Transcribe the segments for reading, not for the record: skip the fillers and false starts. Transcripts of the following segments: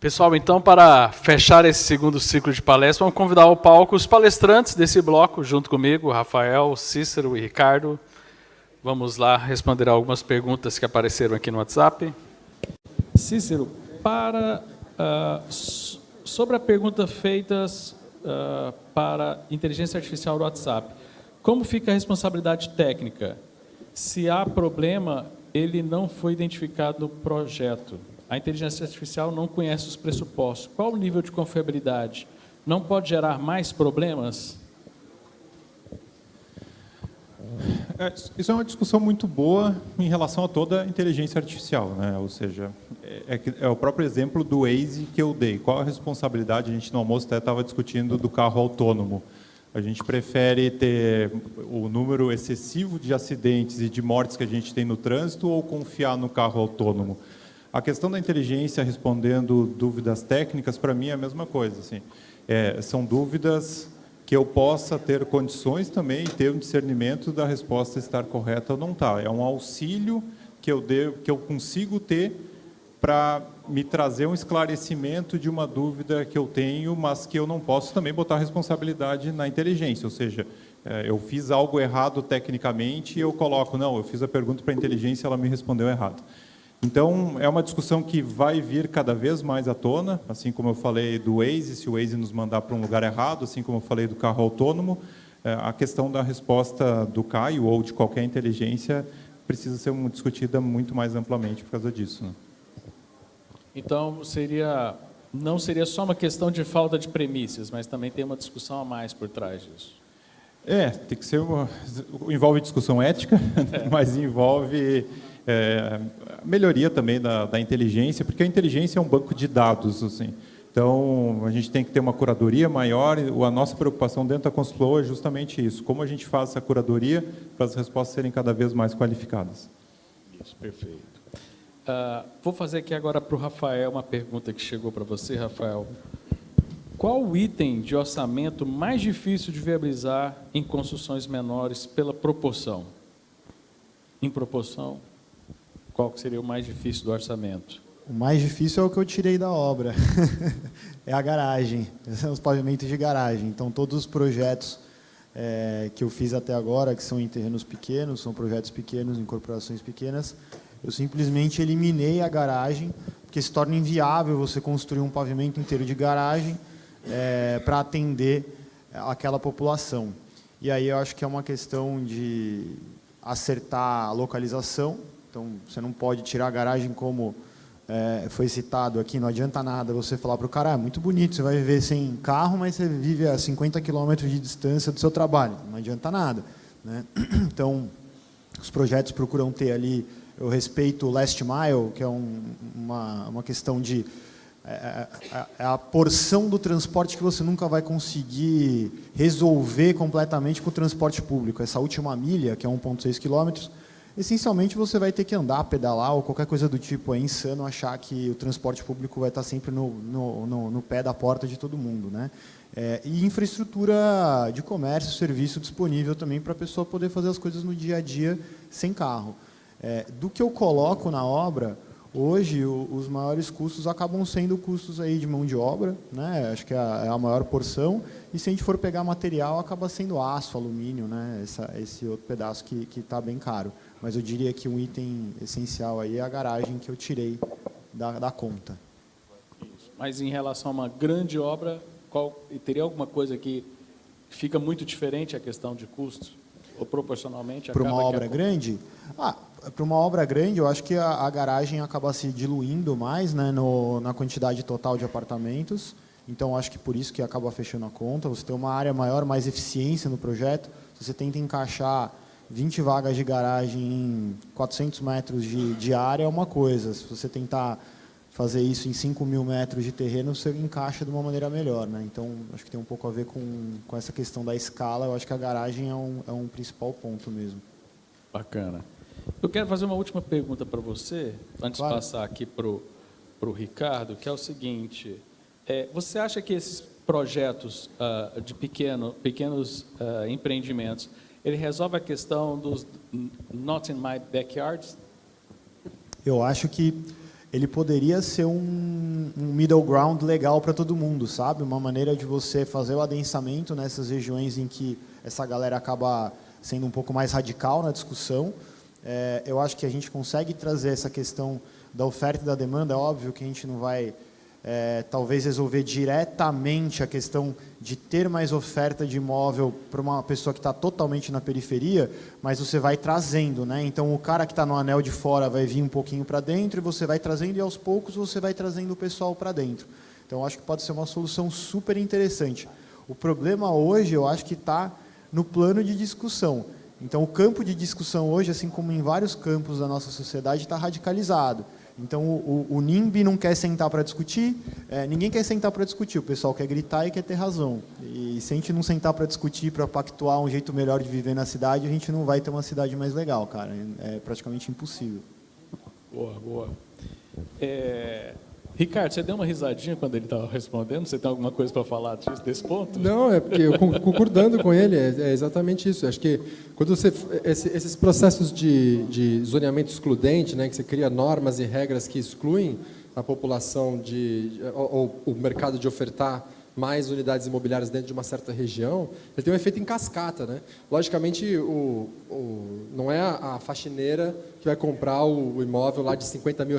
Pessoal, então, para fechar esse segundo ciclo de palestra, vamos convidar ao palco os palestrantes desse bloco, junto comigo, Rafael, Cícero e Ricardo. Vamos lá responder algumas perguntas que apareceram aqui no WhatsApp. Cícero, sobre a pergunta feita para inteligência artificial do WhatsApp, como fica a responsabilidade técnica? Se há problema, ele não foi identificado no projeto. A inteligência artificial não conhece os pressupostos. Qual o nível de confiabilidade? Não pode gerar mais problemas? Isso é uma discussão muito boa em relação a toda a inteligência artificial, né? Ou seja, é o próprio exemplo do Waze que eu dei. Qual a responsabilidade? A gente no almoço até estava discutindo do carro autônomo. A gente prefere ter o número excessivo de acidentes e de mortes que a gente tem no trânsito ou confiar no carro autônomo? A questão da inteligência respondendo dúvidas técnicas, para mim, é a mesma coisa. Assim. São dúvidas que eu possa ter condições também e ter um discernimento da resposta estar correta ou não está. É um auxílio que eu consigo ter para me trazer um esclarecimento de uma dúvida que eu tenho, mas que eu não posso também botar a responsabilidade na inteligência. Ou seja, eu fiz algo errado tecnicamente e eu coloco, não, eu fiz a pergunta para a inteligência e ela me respondeu errado. Então, é uma discussão que vai vir cada vez mais à tona, assim como eu falei do Waze, se o Waze nos mandar para um lugar errado, assim como eu falei do carro autônomo, a questão da resposta do Caio ou de qualquer inteligência precisa ser discutida muito mais amplamente por causa disso. Né? Então, não seria só uma questão de falta de premissas, mas também tem uma discussão a mais por trás disso. Tem que ser envolve discussão ética, mas envolve melhoria também da inteligência, porque a inteligência é um banco de dados, assim. Então, a gente tem que ter uma curadoria maior, e a nossa preocupação dentro da Consultor é justamente isso, como a gente faz essa curadoria para as respostas serem cada vez mais qualificadas. Isso, perfeito. Vou fazer aqui agora para o Rafael uma pergunta que chegou para você, Rafael. Qual o item de orçamento mais difícil de viabilizar em construções menores pela proporção? Em proporção, qual seria o mais difícil do orçamento? O mais difícil é o que eu tirei da obra. É a garagem, são os pavimentos de garagem. Então, todos os projetos que eu fiz até agora, que são em terrenos pequenos, são projetos pequenos, em corporações pequenas, eu simplesmente eliminei a garagem, porque se torna inviável você construir um pavimento inteiro de garagem para atender aquela população. E aí eu acho que é uma questão de acertar a localização. Então, você não pode tirar a garagem como foi citado aqui, não adianta nada você falar para o cara, muito bonito, você vai viver sem carro, mas você vive a 50 quilômetros de distância do seu trabalho, não adianta nada. Né? Então, os projetos procuram ter ali, eu respeito o last mile, que é uma questão de a porção do transporte que você nunca vai conseguir resolver completamente com o transporte público. Essa última milha, que é 1,6 quilômetros, essencialmente você vai ter que andar, pedalar ou qualquer coisa do tipo. É insano achar que o transporte público vai estar sempre no pé da porta de todo mundo. Né? E infraestrutura de comércio, serviço disponível também para a pessoa poder fazer as coisas no dia a dia sem carro. Do que eu coloco na obra, hoje os maiores custos acabam sendo custos aí de mão de obra, né? Acho que é a maior porção, e se a gente for pegar material, acaba sendo aço, alumínio, né? Esse outro pedaço que está bem caro. Mas eu diria que um item essencial aí é a garagem que eu tirei da conta. Isso. Mas em relação a uma grande obra, teria alguma coisa que fica muito diferente a questão de custos? Ou proporcionalmente? Para uma obra grande? Para uma obra grande, eu acho que a garagem acaba se diluindo mais, né, na quantidade total de apartamentos. Então, acho que por isso que acaba fechando a conta. Você tem uma área maior, mais eficiência no projeto. Se você tenta encaixar 20 vagas de garagem em 400 metros de área, é uma coisa. Se você tentar fazer isso em 5.000 metros de terreno, você encaixa de uma maneira melhor. Né? Então, acho que tem um pouco a ver com essa questão da escala. Eu acho que a garagem é um principal ponto mesmo. Bacana. Eu quero fazer uma última pergunta para você, antes de passar aqui para o Ricardo, que é o seguinte. Você acha que esses projetos de pequenos empreendimentos, ele resolve a questão dos not in my backyard? Eu acho que ele poderia ser um middle ground legal para todo mundo, sabe? Uma maneira de você fazer o adensamento nessas regiões em que essa galera acaba sendo um pouco mais radical na discussão. Eu acho que a gente consegue trazer essa questão da oferta e da demanda. É óbvio que a gente não vai, talvez, resolver diretamente a questão de ter mais oferta de imóvel para uma pessoa que está totalmente na periferia, mas você vai trazendo, né? Então, o cara que está no anel de fora vai vir um pouquinho para dentro, e você vai trazendo, e aos poucos você vai trazendo o pessoal para dentro. Então, eu acho que pode ser uma solução super interessante. O problema hoje, eu acho que está no plano de discussão. Então, o campo de discussão hoje, assim como em vários campos da nossa sociedade, está radicalizado. Então, o NIMBY não quer sentar para discutir, ninguém quer sentar para discutir, o pessoal quer gritar e quer ter razão. E se a gente não sentar para discutir, para pactuar um jeito melhor de viver na cidade, a gente não vai ter uma cidade mais legal, cara. É praticamente impossível. Boa, boa. Ricardo, você deu uma risadinha quando ele estava respondendo? Você tem alguma coisa para falar desse ponto? Não, é porque eu concordando com ele, é exatamente isso. Acho que quando você esses processos de zoneamento excludente, né, que você cria normas e regras que excluem a população ou o mercado de ofertar mais unidades imobiliárias dentro de uma certa região, ele tem um efeito em cascata, né? Logicamente, não é a faxineira que vai comprar o imóvel lá de R$50 mil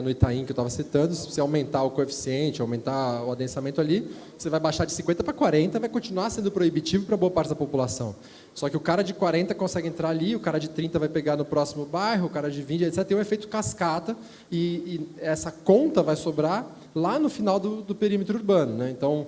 no Itaim, que eu estava citando. Se você aumentar o coeficiente, aumentar o adensamento ali, você vai baixar de 50 para 40, vai continuar sendo proibitivo para boa parte da população. Só que o cara de 40 consegue entrar ali, o cara de 30 vai pegar no próximo bairro, o cara de 20, etc. Tem um efeito cascata e essa conta vai sobrar lá no final do perímetro urbano, né? Então,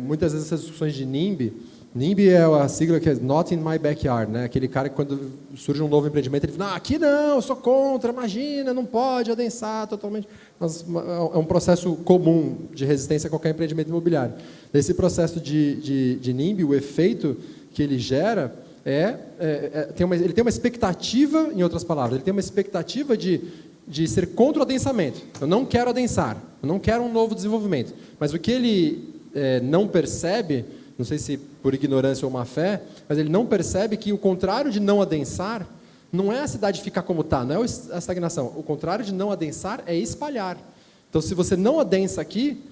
muitas vezes essas discussões de NIMBY é a sigla que é Not in my backyard, né? Aquele cara que quando surge um novo empreendimento, ele fala, aqui não, eu sou contra, imagina, não pode adensar totalmente. Mas é um processo comum de resistência a qualquer empreendimento imobiliário. Esse processo de NIMBY, o efeito que ele gera ele tem uma expectativa, em outras palavras, ele tem uma expectativa de ser contra o adensamento. Eu não quero adensar, eu não quero um novo desenvolvimento. Mas o que ele não percebe, não sei se por ignorância ou má fé, mas ele não percebe que o contrário de não adensar não é a cidade ficar como está, não é a estagnação. O contrário de não adensar é espalhar. Então, se você não adensa aqui,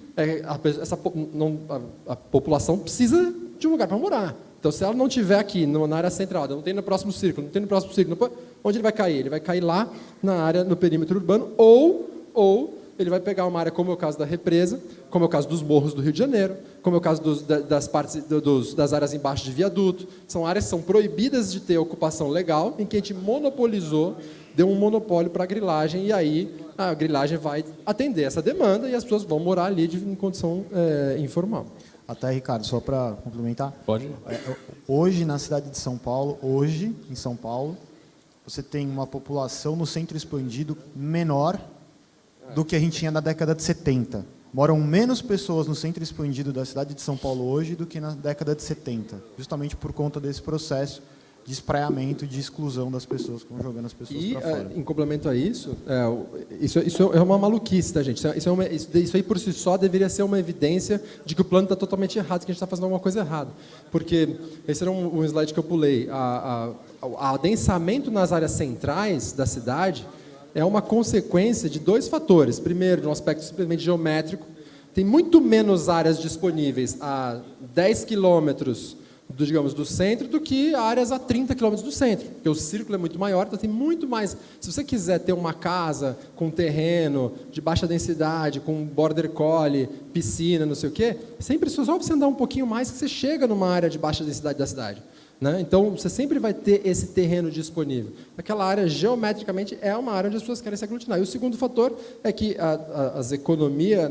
a população precisa de um lugar para morar. Então, se ela não estiver aqui, na área central, não tem no próximo círculo, onde ele vai cair? Ele vai cair lá na área, no perímetro urbano, ou ele vai pegar uma área como é o caso da represa, como é o caso dos morros do Rio de Janeiro, como é o caso das áreas embaixo de viaduto. São áreas que são proibidas de ter ocupação legal, em que a gente monopolizou, deu um monopólio para a grilagem, e aí a grilagem vai atender essa demanda e as pessoas vão morar ali em condição informal. Até, Ricardo, só para complementar. Pode. Hoje, na cidade de São Paulo, em São Paulo, você tem uma população no centro expandido menor do que a gente tinha na década de 70. Moram menos pessoas no centro expandido da cidade de São Paulo hoje do que na década de 70, justamente por conta desse processo de espraiamento, de exclusão das pessoas, que vão jogando as pessoas para fora. Em complemento a isso, isso é uma maluquice, tá, gente? Isso aí por si só deveria ser uma evidência de que o plano está totalmente errado, que a gente está fazendo alguma coisa errada. Porque esse era um slide que eu pulei. O adensamento nas áreas centrais da cidade é uma consequência de dois fatores. Primeiro, de um aspecto simplesmente geométrico. Tem muito menos áreas disponíveis a 10 quilômetros do centro do que áreas a 30 quilômetros do centro, porque o círculo é muito maior, então tem muito mais. Se você quiser ter uma casa com terreno de baixa densidade, com border collie, piscina, não sei o quê, sempre só você andar um pouquinho mais que você chega numa área de baixa densidade da cidade, né? Então, você sempre vai ter esse terreno disponível. Aquela área, geometricamente, é uma área onde as pessoas querem se aglutinar. E o segundo fator é que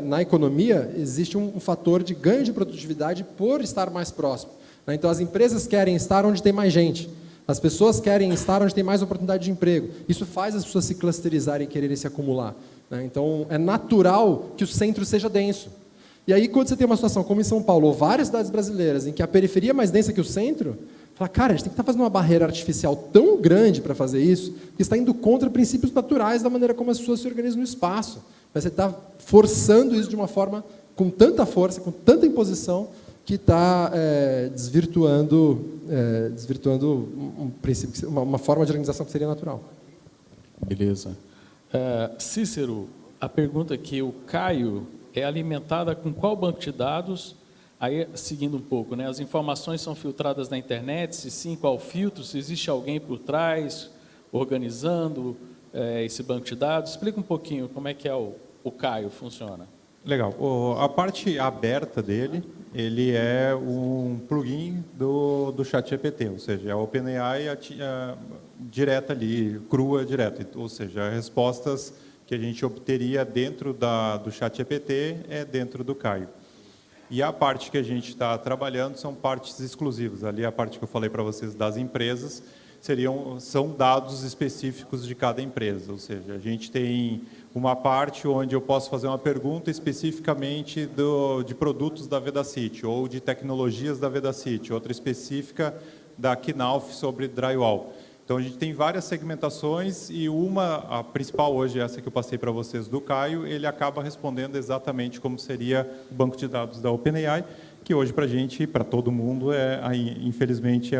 na economia existe um fator de ganho de produtividade por estar mais próximo. Então, as empresas querem estar onde tem mais gente. As pessoas querem estar onde tem mais oportunidade de emprego. Isso faz as pessoas se clusterizarem e quererem se acumular. Então, é natural que o centro seja denso. E aí, quando você tem uma situação como em São Paulo, ou várias cidades brasileiras, em que a periferia é mais densa que o centro, fala, cara, a gente tem que estar fazendo uma barreira artificial tão grande para fazer isso, que está indo contra princípios naturais da maneira como as pessoas se organizam no espaço. Mas você está forçando isso de uma forma com tanta força, com tanta imposição, que está desvirtuando um princípio, uma forma de organização que seria natural. Beleza. Cícero, a pergunta aqui, o Caio, é alimentada com qual banco de dados? Aí, seguindo um pouco, né? As informações são filtradas na internet, se sim, qual filtro, se existe alguém por trás, organizando esse banco de dados. Explica um pouquinho como é que o Caio funciona. Legal. A parte aberta dele, ele é um plugin do ChatGPT, ou seja, a OpenAI direta ali, crua direta, ou seja, respostas que a gente obteria dentro do ChatGPT é dentro do Caio. E a parte que a gente está trabalhando são partes exclusivas. Ali a parte que eu falei para vocês das empresas são dados específicos de cada empresa. Ou seja, a gente tem uma parte onde eu posso fazer uma pergunta especificamente de produtos da Vedacity ou de tecnologias da Vedacity, outra específica da Knauf sobre drywall. Então, a gente tem várias segmentações e a principal hoje, essa que eu passei para vocês do Caio, ele acaba respondendo exatamente como seria o banco de dados da OpenAI, que hoje para a gente, para todo mundo, infelizmente,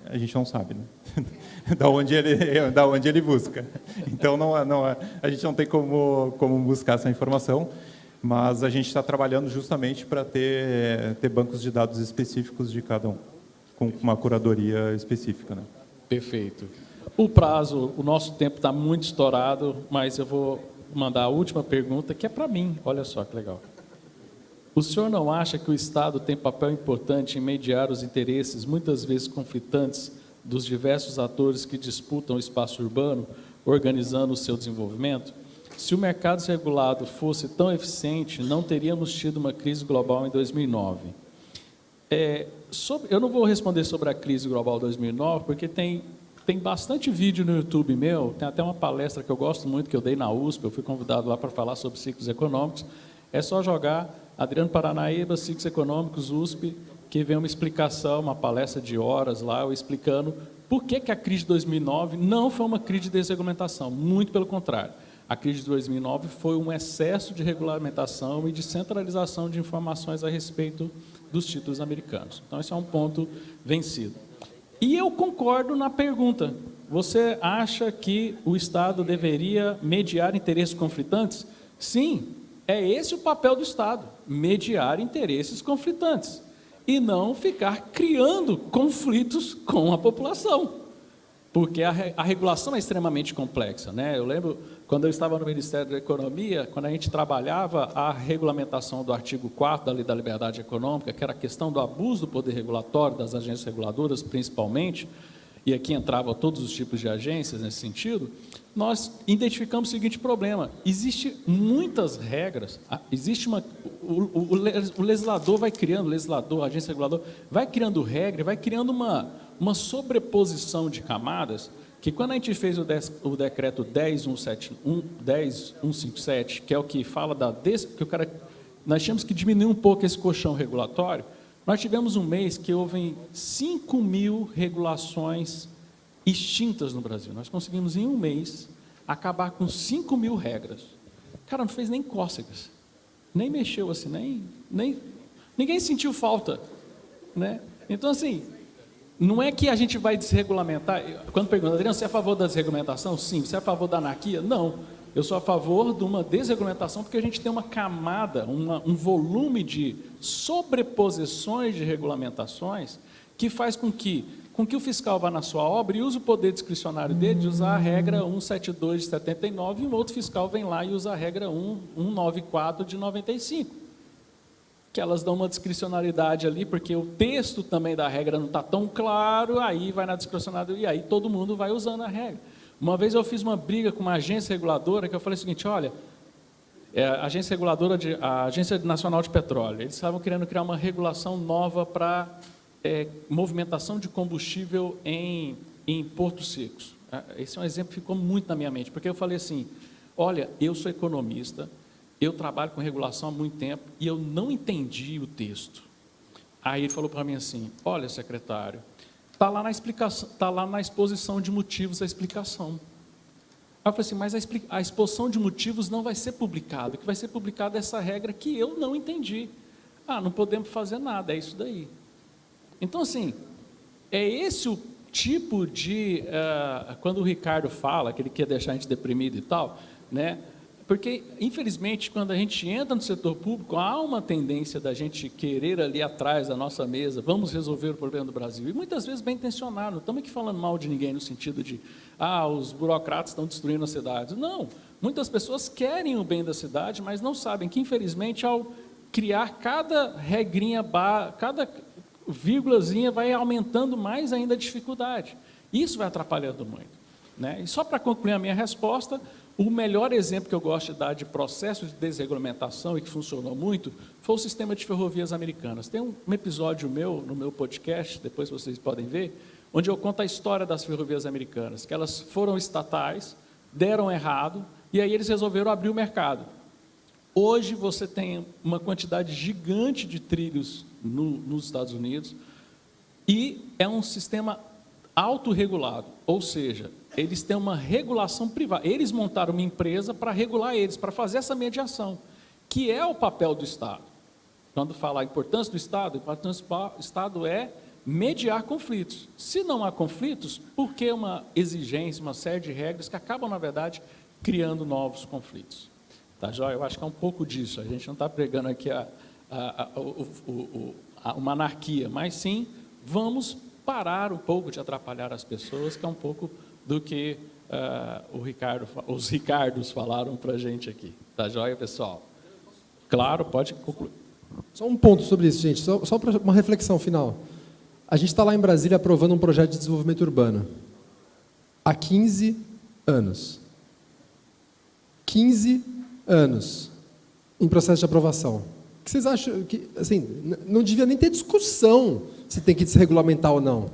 a gente não sabe, né? da onde ele busca. Então, a gente não tem como buscar essa informação, mas a gente está trabalhando justamente para ter bancos de dados específicos de cada um, com uma curadoria específica, né? Perfeito. O nosso tempo está muito estourado, mas eu vou mandar a última pergunta, que é para mim. Olha só que legal. O senhor não acha que o Estado tem papel importante em mediar os interesses, muitas vezes conflitantes, dos diversos atores que disputam o espaço urbano, organizando o seu desenvolvimento? Se o mercado regulado fosse tão eficiente, não teríamos tido uma crise global em 2009. Eu não vou responder sobre a crise global 2009, porque tem bastante vídeo no YouTube meu, tem até uma palestra que eu gosto muito, que eu dei na USP, eu fui convidado lá para falar sobre ciclos econômicos. É só jogar Adriano Paranaíba, ciclos econômicos, USP, que vem uma explicação, uma palestra de horas lá, eu explicando por que a crise de 2009 não foi uma crise de desregulamentação, muito pelo contrário. A crise de 2009 foi um excesso de regulamentação e de centralização de informações a respeito dos títulos americanos. Então, esse é um ponto vencido. E eu concordo na pergunta. Você acha que o Estado deveria mediar interesses conflitantes? Sim, é esse o papel do Estado, mediar interesses conflitantes e não ficar criando conflitos com a população, porque a regulação é extremamente complexa, né? Eu lembro, quando eu estava no Ministério da Economia, quando a gente trabalhava a regulamentação do artigo 4º da Lei da Liberdade Econômica, que era a questão do abuso do poder regulatório, das agências reguladoras principalmente, e aqui entravam todos os tipos de agências nesse sentido, nós identificamos o seguinte problema: existem muitas regras, o legislador vai criando, a agência reguladora vai criando regra, vai criando uma sobreposição de camadas, que quando a gente fez o decreto 10.157, que é o que fala nós tínhamos que diminuir um pouco esse colchão regulatório. Nós tivemos um mês que houve 5.000 regulações extintas no Brasil. Nós conseguimos, em um mês, acabar com 5.000 regras. Cara, não fez nem cócegas, nem mexeu assim, ninguém sentiu falta, né? Então, assim, não é que a gente vai desregulamentar. Quando pergunta, Adriano, você é a favor da desregulamentação? Sim. Você é a favor da anarquia? Não. Eu sou a favor de uma desregulamentação porque a gente tem uma camada, um volume de sobreposições de regulamentações que faz com que o fiscal vá na sua obra e use o poder discricionário dele de usar a regra 172 de 79 e um outro fiscal vem lá e usa a regra 194 de 95. Que elas dão uma discricionariedade ali, porque o texto também da regra não está tão claro, aí vai na discricionariedade e aí todo mundo vai usando a regra. Uma vez eu fiz uma briga com uma agência reguladora, que eu falei o seguinte: olha, a agência reguladora, a Agência Nacional de Petróleo, eles estavam querendo criar uma regulação nova para movimentação de combustível em portos secos. Esse é um exemplo que ficou muito na minha mente, porque eu falei assim: olha, eu sou economista, eu trabalho com regulação há muito tempo e eu não entendi o texto. Aí ele falou para mim assim: olha, secretário, está lá na explicação, está lá na exposição de motivos a explicação. Aí eu falei assim: mas a exposição de motivos não vai ser publicada, o que vai ser publicado é essa regra que eu não entendi. Não podemos fazer nada, é isso daí. Então, assim, é esse o tipo de... quando o Ricardo fala que ele quer deixar a gente deprimido e tal, né? Porque, infelizmente, quando a gente entra no setor público, há uma tendência da gente querer ali atrás da nossa mesa, vamos resolver o problema do Brasil. E muitas vezes bem intencionado, não estamos aqui falando mal de ninguém no sentido de, os burocratas estão destruindo a cidade. Não, muitas pessoas querem o bem da cidade, mas não sabem que, infelizmente, ao criar cada regrinha, cada vírgulazinha vai aumentando mais ainda a dificuldade. Isso vai atrapalhando muito, né? E só para concluir a minha resposta, o melhor exemplo que eu gosto de dar de processo de desregulamentação e que funcionou muito foi o sistema de ferrovias americanas. Tem um episódio meu, no meu podcast, depois vocês podem ver, onde eu conto a história das ferrovias americanas, que elas foram estatais, deram errado, e aí eles resolveram abrir o mercado. Hoje você tem uma quantidade gigante de trilhos nos Estados Unidos e é um sistema autorregulado, ou seja, eles têm uma regulação privada. Eles montaram uma empresa para regular eles, para fazer essa mediação, que é o papel do Estado. Quando fala a importância do Estado, a importância do Estado é mediar conflitos. Se não há conflitos, por que uma exigência, uma série de regras que acabam, na verdade, criando novos conflitos? Tá, joia? Eu acho que é um pouco disso. A gente não está pregando aqui uma anarquia, mas sim, vamos parar um pouco de atrapalhar as pessoas, que é um pouco do que os Ricardos falaram para a gente aqui. Tá joia, pessoal? Claro, pode concluir. Só um ponto sobre isso, gente, só para uma reflexão final. A gente está lá em Brasília aprovando um projeto de desenvolvimento urbano. Há 15 anos. 15 anos em processo de aprovação. O que vocês acham que, assim, não devia nem ter discussão se tem que desregulamentar ou não?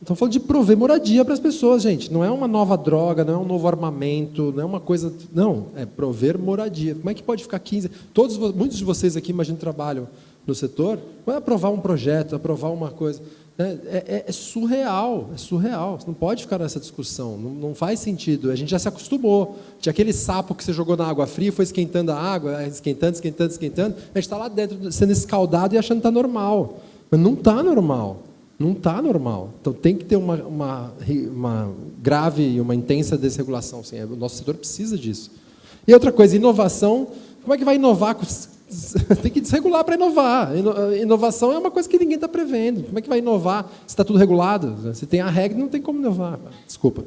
Estamos falando de prover moradia para as pessoas, gente. Não é uma nova droga, não é um novo armamento, não é uma coisa... Não, é prover moradia. Como é que pode ficar 15... Muitos de vocês aqui, imagino, trabalham no setor, vai aprovar um projeto, aprovar uma coisa... É surreal, é surreal. Você não pode ficar nessa discussão, não faz sentido. A gente já se acostumou. Tinha aquele sapo que você jogou na água fria, foi esquentando a água, esquentando. A gente está lá dentro, sendo escaldado e achando que está normal. Mas não está normal. Não está normal. Então, tem que ter uma grave e uma intensa desregulação. Assim, o nosso setor precisa disso. E outra coisa, inovação. Como é que vai inovar? Tem que desregular para inovar. Inovação é uma coisa que ninguém está prevendo. Como é que vai inovar se está tudo regulado? Se tem a regra, não tem como inovar. Desculpa.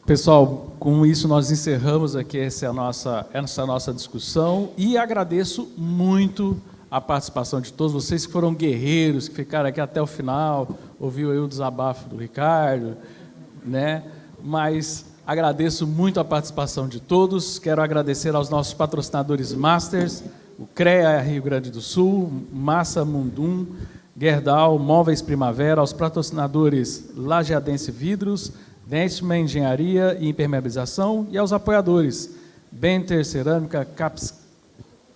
Pessoal, com isso nós encerramos aqui essa nossa discussão e agradeço muito a participação de todos vocês que foram guerreiros, que ficaram aqui até o final, ouviu aí o desabafo do Ricardo, né? Mas agradeço muito a participação de todos, quero agradecer aos nossos patrocinadores Masters, o CREA Rio Grande do Sul, Massa Mundum, Gerdau, Móveis Primavera, aos patrocinadores Lajeadense Vidros, Dentman Engenharia e Impermeabilização e aos apoiadores Benter Cerâmica,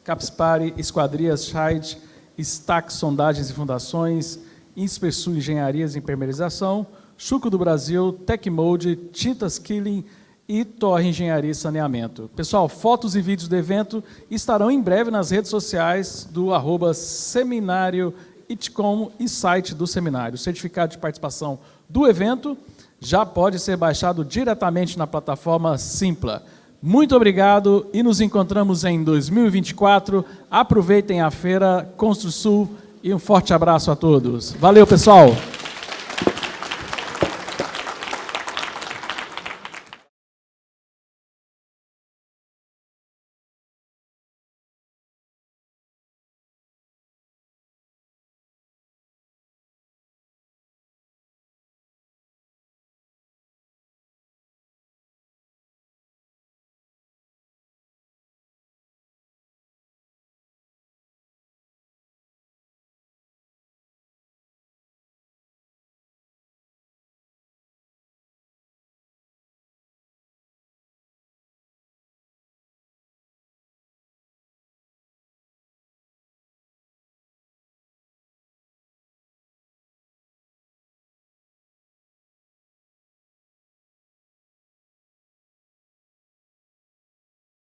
Capspari, Esquadrias Scheid, Stack Sondagens e Fundações, Inspersul Engenharias e Impermeabilização, Chuco do Brasil, Tecmode, Tintas Killing e Torre Engenharia e Saneamento. Pessoal, fotos e vídeos do evento estarão em breve nas redes sociais do @Seminário Itcom e site do seminário. O certificado de participação do evento já pode ser baixado diretamente na plataforma Simpla. Muito obrigado e nos encontramos em 2024. Aproveitem a feira Construsul e um forte abraço a todos. Valeu, pessoal!